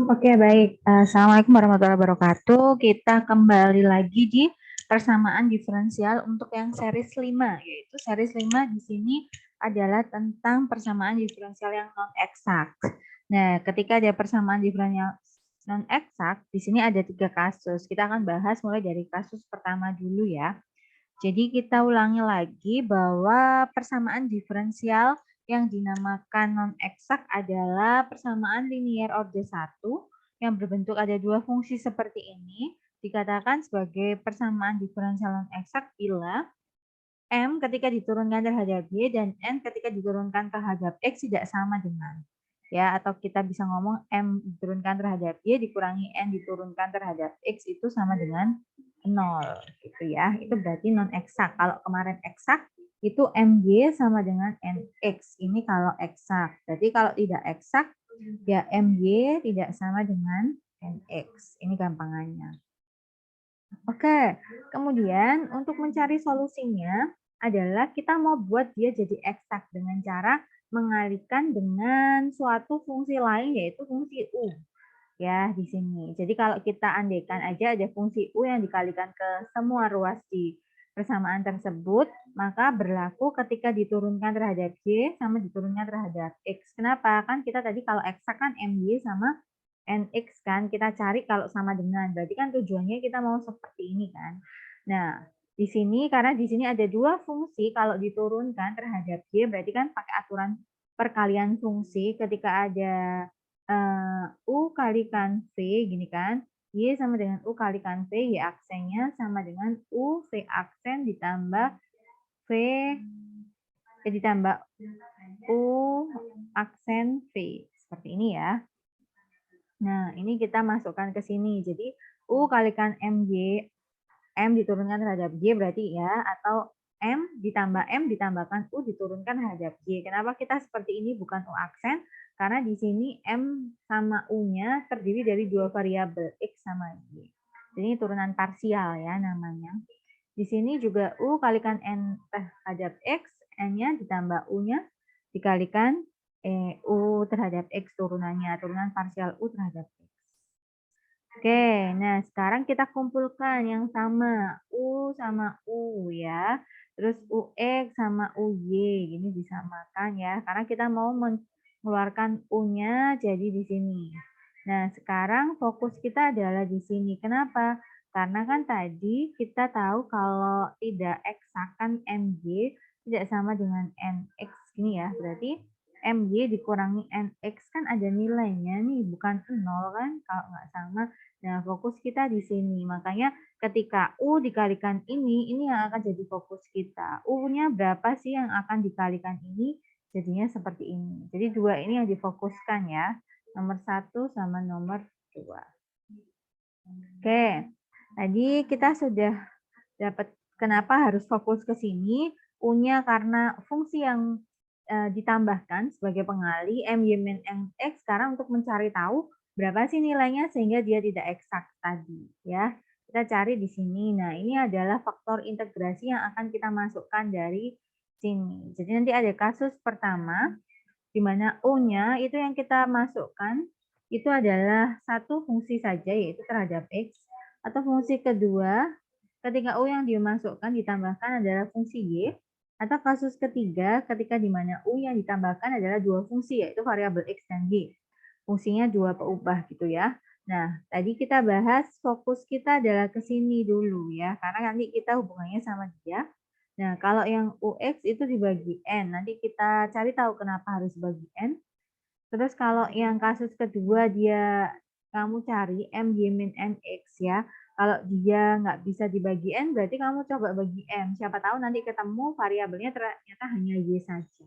Oke, baik. Assalamualaikum warahmatullahi wabarakatuh. Kita kembali lagi di persamaan diferensial untuk yang series 5, yaitu series 5 di sini adalah tentang persamaan diferensial yang non-eksak. Nah, ketika ada persamaan diferensial non-eksak, di sini ada 3 kasus. Kita akan bahas mulai dari kasus pertama dulu ya. Jadi kita ulangi lagi bahwa persamaan diferensial yang dinamakan non-eksak adalah persamaan linear order 1 yang berbentuk ada dua fungsi seperti ini, dikatakan sebagai persamaan diferensial non-eksak bila M ketika diturunkan terhadap Y dan N ketika diturunkan terhadap X tidak sama dengan. Ya, atau kita bisa ngomong M diturunkan terhadap Y dikurangi N diturunkan terhadap X itu sama dengan 0 gitu ya. Itu berarti non eksak. Kalau kemarin eksak itu MY sama dengan NX. Ini kalau eksak. Berarti kalau tidak eksak ya MY tidak sama dengan NX. Ini gampangannya. Oke, kemudian untuk mencari solusinya adalah kita mau buat dia jadi eksak dengan cara mengalihkan dengan suatu fungsi lain yaitu fungsi U ya di sini. Jadi kalau kita andaikan aja ada fungsi U yang dikalikan ke semua ruas di persamaan tersebut, maka berlaku ketika diturunkan terhadap Y sama diturunkan terhadap X. Kenapa? Kan kita tadi kalau eksak kan MY sama NX kan, kita cari kalau sama dengan. Berarti kan tujuannya kita mau seperti ini kan. Nah, di sini karena di sini ada dua fungsi kalau diturunkan terhadap Y berarti kan pakai aturan perkalian fungsi ketika ada U kalikan V gini kan. Y sama dengan U kalikan V, Y aksennya sama dengan U V aksen ditambah V ditambah U aksen V. Seperti ini ya. Nah, ini kita masukkan ke sini. Jadi, U kalikan MY, M diturunkan terhadap Y berarti ya, atau M ditambahkan U diturunkan terhadap Y. Kenapa kita seperti ini bukan U aksen? Karena di sini M sama U-nya terdiri dari dua variabel, X sama Y. Jadi ini turunan parsial ya namanya. Di sini juga U kalikan N terhadap X, N-nya ditambah U-nya dikalikan U terhadap X turunannya, turunan parsial U terhadap X. Oke, nah sekarang kita kumpulkan yang sama, U sama U ya. Terus UX sama UY, ini disamakan ya. Karena kita mau mengeluarkan U-nya jadi di sini. Nah, sekarang fokus kita adalah di sini. Kenapa? Karena kan tadi kita tahu kalau tidak eksak kan MY tidak sama dengan NX gini ya. Berarti MY dikurangi NX kan ada nilainya nih, bukan 0 kan kalau nggak sama. Nah, fokus kita di sini. Makanya ketika U dikalikan ini yang akan jadi fokus kita. U-nya berapa sih yang akan dikalikan ini? Jadinya seperti ini. Jadi dua ini yang difokuskan ya. Nomor 1 sama nomor 2. Oke, tadi kita sudah dapat kenapa harus fokus ke sini. U-nya karena fungsi yang ditambahkan sebagai pengali MY min NX sekarang untuk mencari tahu berapa sih nilainya sehingga dia tidak eksak tadi ya. Kita cari di sini. Nah, ini adalah faktor integrasi yang akan kita masukkan dari sini. Jadi nanti ada kasus pertama di mana U-nya itu yang kita masukkan itu adalah satu fungsi saja yaitu terhadap X, atau fungsi kedua ketika U yang dimasukkan ditambahkan adalah fungsi Y, atau kasus ketiga ketika di mana U yang ditambahkan adalah dua fungsi yaitu variabel X dan Y. Fungsinya dua peubah gitu ya. Nah, tadi kita bahas fokus kita adalah ke sini dulu ya, karena nanti kita hubungannya sama dia. Nah, kalau yang UX itu dibagi N, nanti kita cari tahu kenapa harus bagi N. Terus kalau yang kasus kedua dia kamu cari MY min NX ya. Kalau dia nggak bisa dibagi N, berarti kamu coba bagi M. Siapa tahu nanti ketemu variabelnya ternyata hanya Y saja.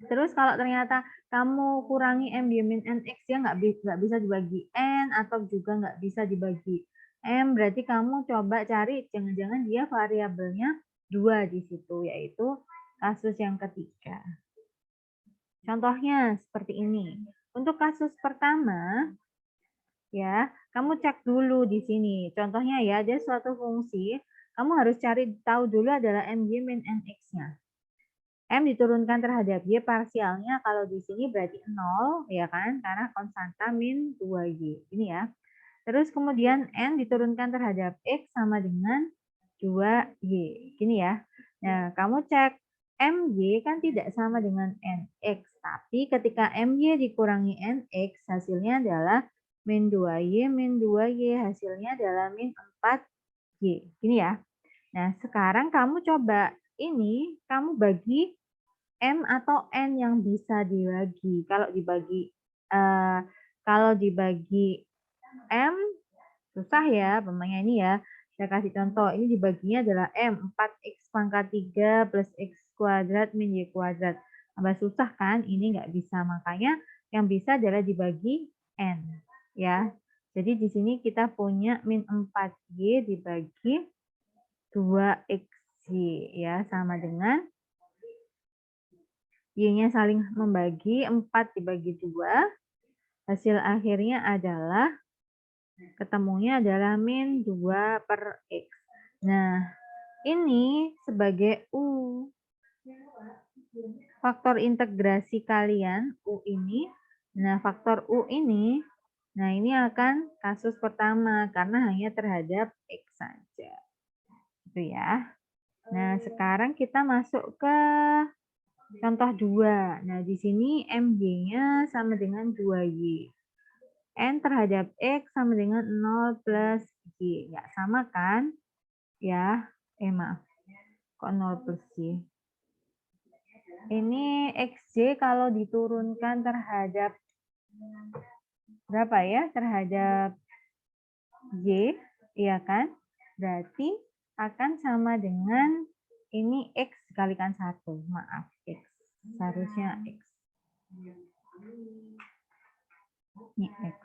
Terus kalau ternyata kamu kurangi MY min NX ya nggak bisa dibagi N atau juga nggak bisa dibagi M, berarti kamu coba cari jangan-jangan dia variabelnya 2 di situ, yaitu kasus yang ketiga. Contohnya seperti ini. Untuk kasus pertama, ya, kamu cek dulu di sini. Contohnya ya, ada suatu fungsi, kamu harus cari tahu dulu adalah MY min NX-nya. M diturunkan terhadap Y parsialnya kalau di sini berarti 0 ya kan, karena konstanta min 2Y. Ini ya. Terus kemudian N diturunkan terhadap X sama dengan 2Y. Gini ya. Nah, kamu cek MY kan tidak sama dengan NX. Tapi ketika MY dikurangi NX, hasilnya adalah min 2Y, min 2Y. Hasilnya adalah min 4Y. Gini ya. Nah, sekarang kamu coba ini, kamu bagi M atau N yang bisa dibagi. Eh, kalau dibagi M susah ya, pemainnya ini ya. Saya kasih contoh, ini dibaginya adalah M, 4X pangkat 3 plus X kuadrat min Y kuadrat. Tambah susah kan? Ini nggak bisa, makanya yang bisa adalah dibagi N. Ya, jadi di sini kita punya min 4Y dibagi 2XY ya, sama dengan Y-nya saling membagi, 4 dibagi 2. Hasil akhirnya adalah, ketemunya adalah min 2 per X. Nah, ini sebagai U. Faktor integrasi kalian, U ini. Nah, faktor U ini, nah ini akan kasus pertama, karena hanya terhadap X saja. Itu ya. Nah, sekarang kita masuk ke contoh 2. Nah, di sini MY-nya sama dengan 2Y. N terhadap X sama dengan 0 plus Y. Ya, sama kan? Ya, maaf. Kok 0 plus Y? Ini XY kalau diturunkan terhadap berapa ya? Terhadap Y, iya kan? Berarti akan sama dengan ini X dikalikan 1. Maaf, X. Seharusnya X. Ini X.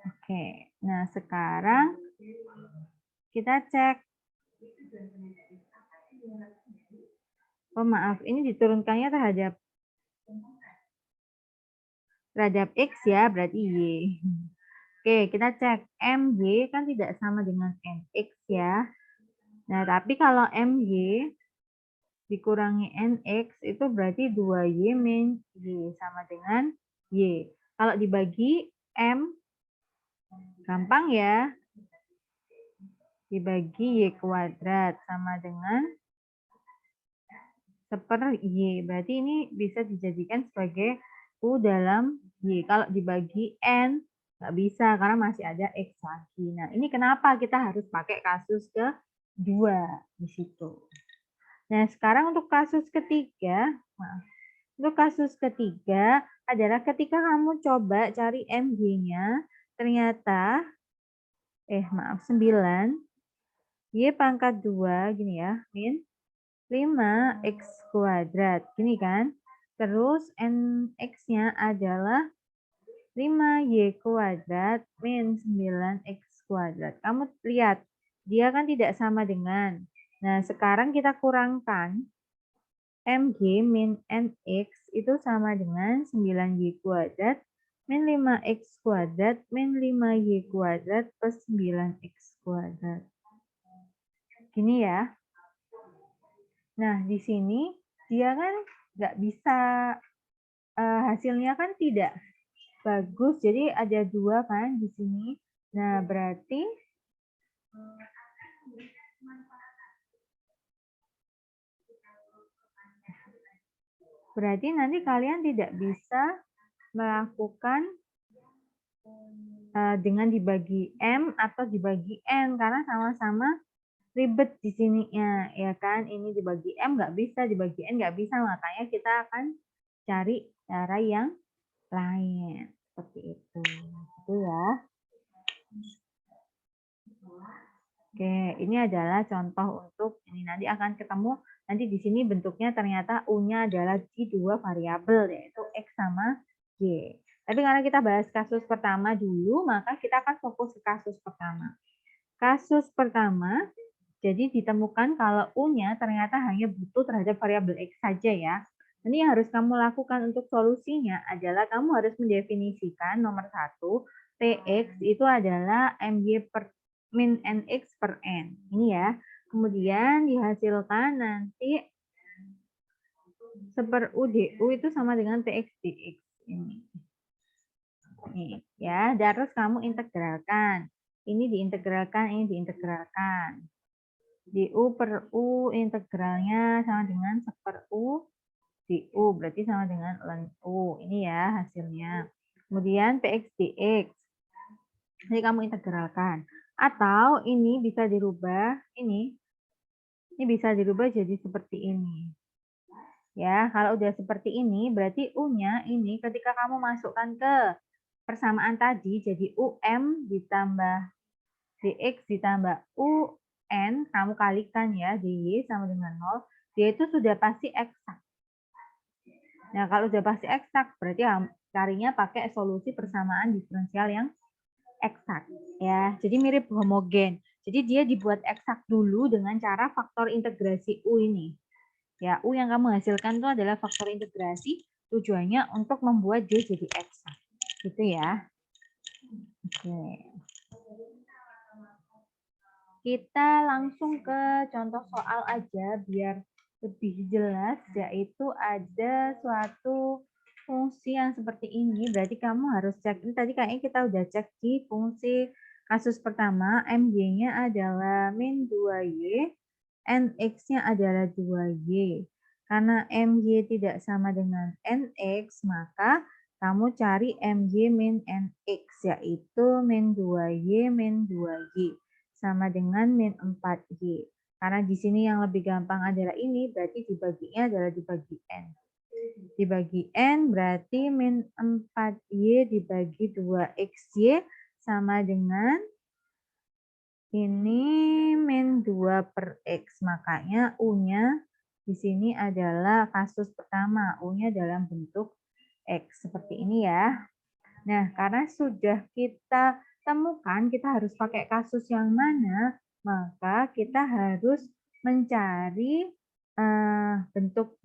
Oke, nah sekarang kita cek. Oh maaf, ini diturunkannya terhadap X ya, berarti Y. Oke, kita cek. MY kan tidak sama dengan NX ya. Nah, tapi kalau MY dikurangi NX itu berarti 2Y min Y sama dengan Y. Kalau dibagi M, gampang ya. Dibagi Y kuadrat sama dengan 1/Y. Berarti ini bisa dijadikan sebagai U dalam Y. Kalau dibagi N, nggak bisa karena masih ada X lagi. Nah, ini kenapa kita harus pakai kasus kedua di situ. Nah, sekarang untuk kasus ketiga, untuk kasus ketiga adalah ketika kamu coba cari MY-nya, ternyata, 9, Y pangkat 2, gini ya, min 5X kuadrat, gini kan. Terus NX-nya adalah 5Y kuadrat min 9X kuadrat. Kamu lihat, dia kan tidak sama dengan. Nah, sekarang kita kurangkan. MY min NX itu sama dengan 9Y kuadrat min 5X kuadrat min 5Y kuadrat plus 9X kuadrat. Gini ya. Nah, di sini dia kan nggak bisa, hasilnya kan tidak bagus, jadi ada 2 kan di sini. Nah, berarti nanti kalian tidak bisa melakukan dengan dibagi M atau dibagi N karena sama-sama ribet di sininya, ya kan? Ini dibagi M nggak bisa, dibagi N nggak bisa, makanya kita akan cari cara yang lain. Seperti itu. Itu ya. Oke, ini adalah contoh untuk ini nanti akan ketemu, nanti di sini bentuknya ternyata U-nya adalah di 2 variabel, yaitu X sama Y. Tapi karena kita bahas kasus pertama dulu, maka kita akan fokus ke kasus pertama. Kasus pertama, jadi ditemukan kalau U-nya ternyata hanya butuh terhadap variabel X saja ya. Ini yang harus kamu lakukan untuk solusinya adalah kamu harus mendefinisikan nomor 1, Tx itu adalah My per min Nx per N. Ini ya. Kemudian dihasilkan nanti 1/U DU itu sama dengan PX dx. Ini. Nih, ya, terus kamu integralkan. Ini diintegralkan, ini diintegralkan. DU per U integralnya sama dengan 1/U DU, berarti sama dengan ln U. Ini ya hasilnya. Kemudian PX dx. Jadi kamu integralkan. Atau ini bisa dirubah, ini bisa dirubah jadi seperti ini. Ya, kalau udah seperti ini, berarti U-nya ini ketika kamu masukkan ke persamaan tadi, jadi UM ditambah DX ditambah UN, kamu kalikan ya, DY sama dengan 0, dia itu sudah pasti eksak. Nah, kalau sudah pasti eksak, berarti carinya pakai solusi persamaan diferensial yang eksak. Ya, jadi mirip homogen. Jadi dia dibuat eksak dulu dengan cara faktor integrasi U ini. Ya, U yang kamu hasilkan itu adalah faktor integrasi, tujuannya untuk membuat dia jadi eksak. Gitu ya. Oke. Kita langsung ke contoh soal aja biar lebih jelas, yaitu ada suatu fungsi yang seperti ini. Berarti kamu harus cek, ini tadi kayaknya kita udah cek di fungsi kasus pertama, MY-nya adalah min 2Y, NX-nya adalah 2Y. Karena MY tidak sama dengan NX, maka kamu cari MY min NX, yaitu min 2Y min 2Y. Sama dengan min 4Y. Karena di sini yang lebih gampang adalah ini, berarti dibaginya adalah dibagi N. Dibagi N berarti min 4Y dibagi 2XY sama dengan ini min 2 per X. Makanya U-nya di sini adalah kasus pertama. U-nya dalam bentuk X. Seperti ini ya. Nah, karena sudah kita temukan kita harus pakai kasus yang mana, maka kita harus mencari bentuk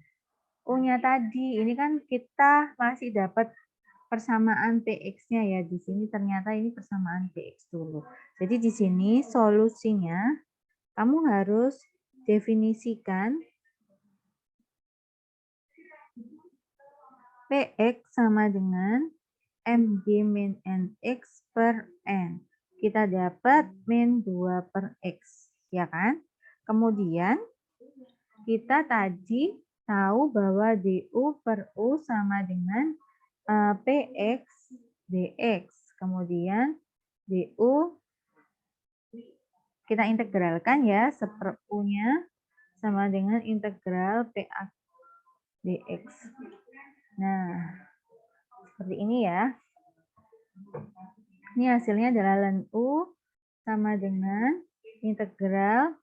U-nya tadi. Ini kan kita masih dapat persamaan PX-nya ya. Di sini ternyata ini persamaan PX dulu. Jadi di sini solusinya kamu harus definisikan PX sama dengan MG min NX per N. Kita dapat min 2 per X, ya kan? Kemudian kita tadi tahu bahwa DU per U sama dengan PX dx. Kemudian DU kita integralkan ya, 1/U-nya sama dengan integral PX dx. Nah, seperti ini ya. Ini hasilnya adalah ln U sama dengan integral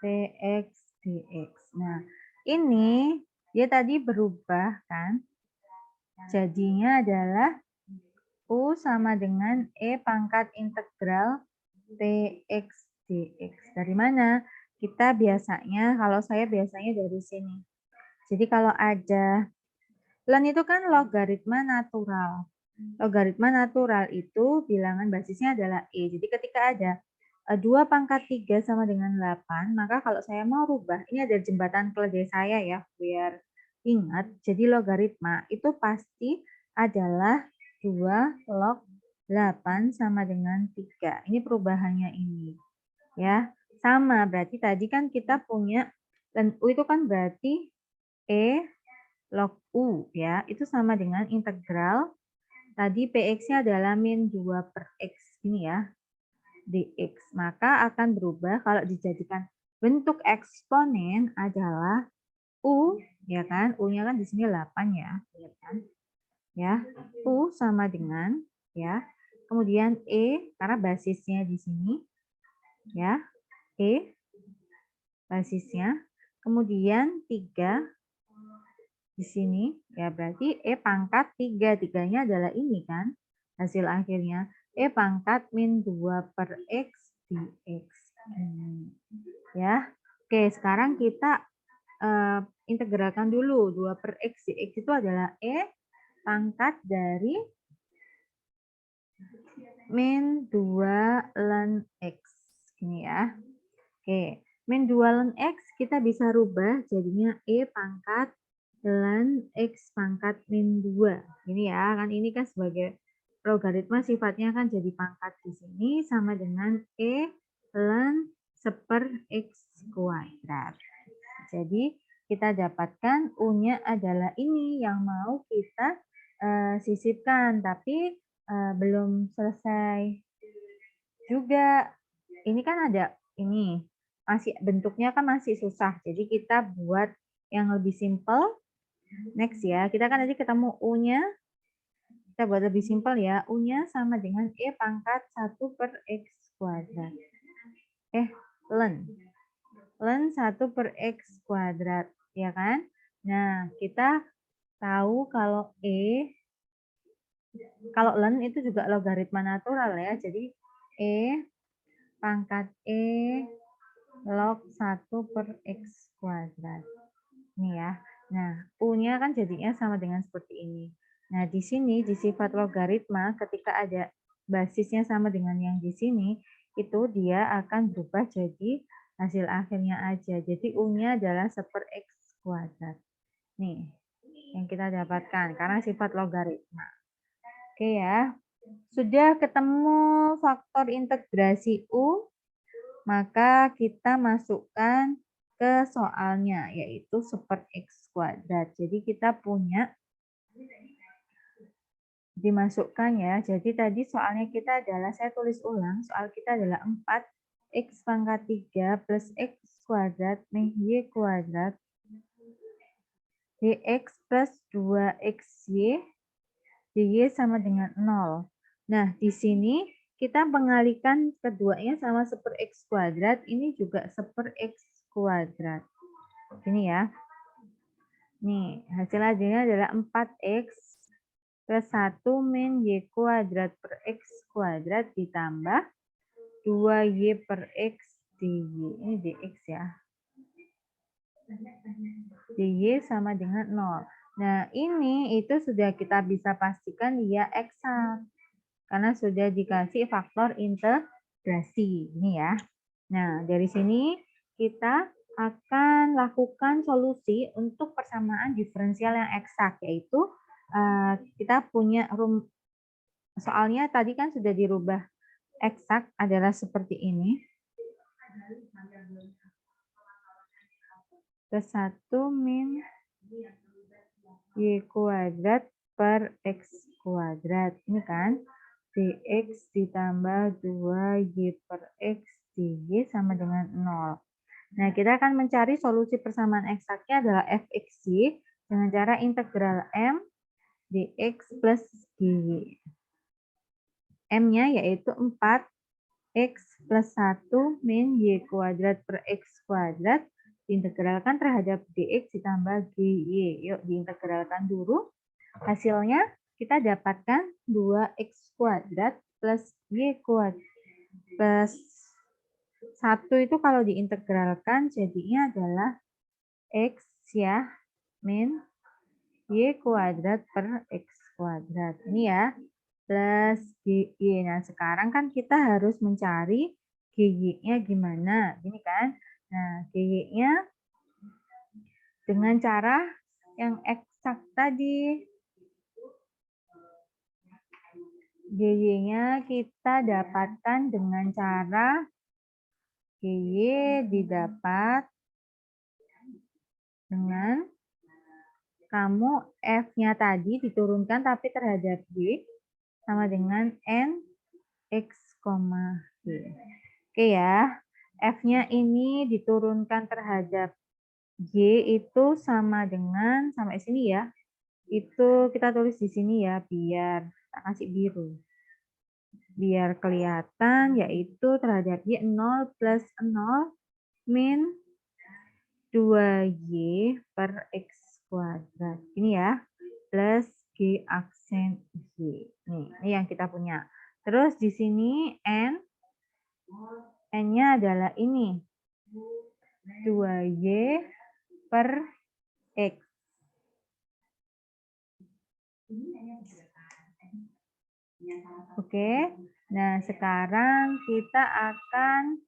PX dx. Nah, ini dia tadi berubah kan? Jadinya adalah U sama dengan E pangkat integral PX dx. Dari mana? Kita biasanya, kalau saya biasanya dari sini. Jadi kalau ada, ln itu kan logaritma natural. Logaritma natural itu bilangan basisnya adalah E. Jadi ketika ada 2 pangkat 3 sama dengan 8, maka kalau saya mau rubah, ini ada jembatan keledai saya ya, biar ingat. Jadi logaritma itu pasti adalah 2 log 8 sama dengan 3. Ini perubahannya ini. Ya, sama berarti tadi kan kita punya ln U itu kan berarti E log U ya. Itu sama dengan integral tadi PX-nya adalah min 2 per X ini ya. Dx. Maka akan berubah kalau dijadikan bentuk eksponen adalah U, ya kan? U-nya kan di sini 8 ya, ya kan? Ya, U sama dengan ya. Kemudian E karena basisnya di sini ya. E basisnya. Kemudian 3 di sini ya, berarti E pangkat 3. 3-nya adalah ini kan. Hasil akhirnya E pangkat min 2 per X dx. Ya. Oke, sekarang kita integralkan dulu. 2 per X dx itu adalah E pangkat dari min 2 ln X. Ini ya. Oke, min 2 ln X kita bisa rubah jadinya E pangkat ln X pangkat min 2. Ini ya, kan ini kan sebagai logaritma sifatnya kan jadi pangkat di sini sama dengan E ln 1/X kuadrat. Jadi kita dapatkan U-nya adalah ini yang mau kita sisipkan, tapi belum selesai juga. Ini kan ada ini, masih bentuknya kan masih susah. Jadi kita buat yang lebih simple. Next ya, kita kan tadi ketemu U-nya. Kita buat lebih simpel ya. U-nya sama dengan E pangkat 1/X kuadrat. Ln 1/X kuadrat, ya kan? Nah, kita tahu kalau ln itu juga logaritma natural ya. Jadi E pangkat E log 1/X kuadrat. Ini ya. Nah, U-nya kan jadinya sama dengan seperti ini. Nah, di sini di sifat logaritma ketika ada basisnya sama dengan yang di sini, itu dia akan berubah jadi hasil akhirnya aja. Jadi U-nya adalah 1/X kuadrat. Nih, yang kita dapatkan karena sifat logaritma. Oke ya. Sudah ketemu faktor integrasi U, maka kita masukkan ke soalnya, yaitu 1/X kuadrat. Jadi kita punya dimasukkan ya. Jadi tadi soalnya kita adalah, saya tulis ulang, soal kita adalah 4X pangkat 3 plus X kuadrat min Y kuadrat dx plus 2XY dy sama dengan 0. Nah, di sini kita mengalihkan keduanya sama 1/X kuadrat, ini juga 1/X kuadrat. Ini ya. Nih, hasil hasilnya adalah 4X plus 1 min Y kuadrat per X kuadrat ditambah 2Y per X dy. Ini dx ya. dy sama dengan 0. Nah, ini itu sudah kita bisa pastikan dia eksak. Karena sudah dikasih faktor integrasi. Ini ya. Nah, dari sini kita akan lakukan solusi untuk persamaan diferensial yang eksak, yaitu kita punya soalnya tadi kan sudah dirubah eksak adalah seperti ini. Plus 1 min Y kuadrat per X kuadrat. Ini kan dx ditambah 2Y per X dy sama dengan 0. Nah, kita akan mencari solusi persamaan eksaknya adalah fxy dengan cara integral M dx plus dy. M-nya yaitu 4x plus 1 min Y kuadrat per X kuadrat diintegralkan terhadap dx ditambah gy. Yuk diintegralkan dulu. Hasilnya kita dapatkan 2x kuadrat plus Y kuadrat plus 1 itu kalau diintegralkan jadinya adalah X ya min Y kuadrat per X kuadrat. Ini ya plus GY. Nah, sekarang kan kita harus mencari GY-nya gimana. Gini kan. Nah, GY-nya dengan cara yang eksak tadi. GY-nya kita dapatkan dengan cara GY didapat dengan kamu F-nya tadi diturunkan tapi terhadap Y sama dengan N X, G. Oke ya, F-nya ini diturunkan terhadap Y itu sama dengan, sampai sini ya, itu kita tulis di sini ya, biar tak kasih biru. Biar kelihatan, yaitu terhadap Y 0 plus 0 min 2Y per X kuadrat. Ini ya, plus G aksen Y. Nih, ini yang kita punya. Terus di sini N-nya adalah ini. 2Y per X. Oke, nah sekarang kita akan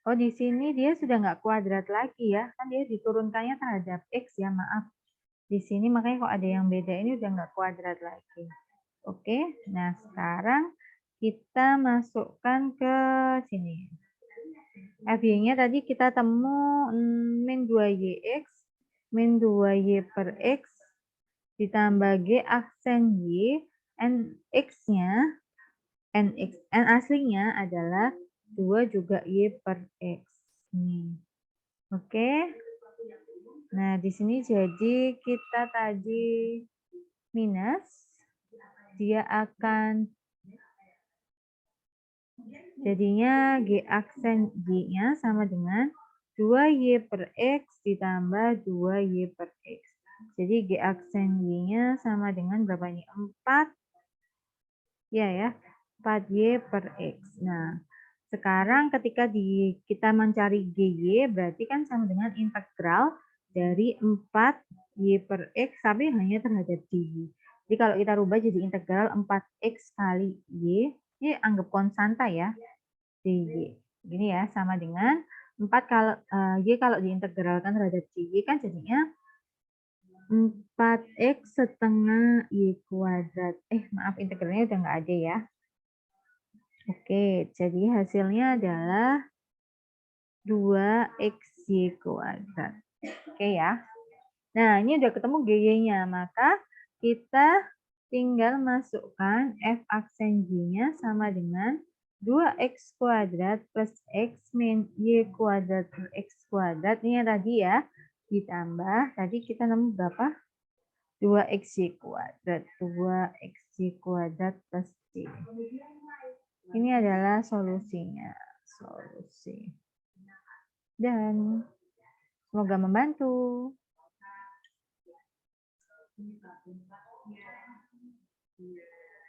Oh, di sini dia sudah nggak kuadrat lagi ya. Kan dia diturunkannya terhadap X ya, maaf. Di sini makanya kok ada yang beda, ini udah nggak kuadrat lagi. Oke, nah sekarang kita masukkan ke sini. FY-nya tadi kita temu min 2YX, min 2Y per X, ditambah G aksen Y, N X-nya, N aslinya adalah 2 juga Y per X. Nih. Oke. Nah, di sini jadi kita tadi minus, dia akan jadinya G aksen Y-nya sama dengan 2Y per X ditambah 2Y per X. Jadi G aksen Y-nya sama dengan berapa ini? 4. Ya, 4Y per X. Nah, sekarang ketika kita mencari GY berarti kan sama dengan integral dari 4Y per X tapi hanya terhadap DY. Jadi kalau kita rubah jadi integral 4X kali Y, ini anggap konstanta ya, DY. Gini ya, sama dengan 4 kalau Y kalau diintegralkan terhadap DY kan jadinya 4X setengah Y kuadrat. Maaf, integralnya udah nggak ada ya. Oke, jadi hasilnya adalah 2XY kuadrat. Oke ya. Nah, ini udah ketemu GY-nya, maka kita tinggal masukkan F aksen Y-nya sama dengan 2X kuadrat plus X min Y kuadrat per X kuadrat. Ini yang tadi ya. Ditambah, tadi kita nemu berapa? 2XY kuadrat. 2XY kuadrat plus Y. Ini adalah solusinya. Solusi. Dan semoga membantu.